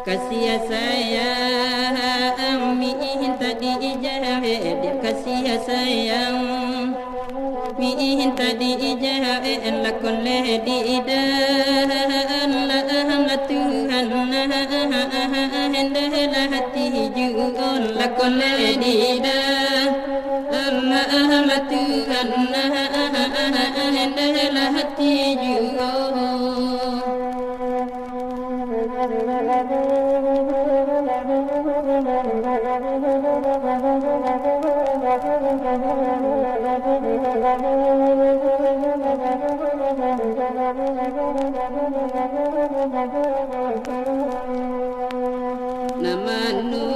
kasih sayang minta dijahit, kasih sayang minta dijahit, lakon lidah la Tuhan hendalah hati jual, lakon lidah la Tuhan hendalah hati jual. Namanu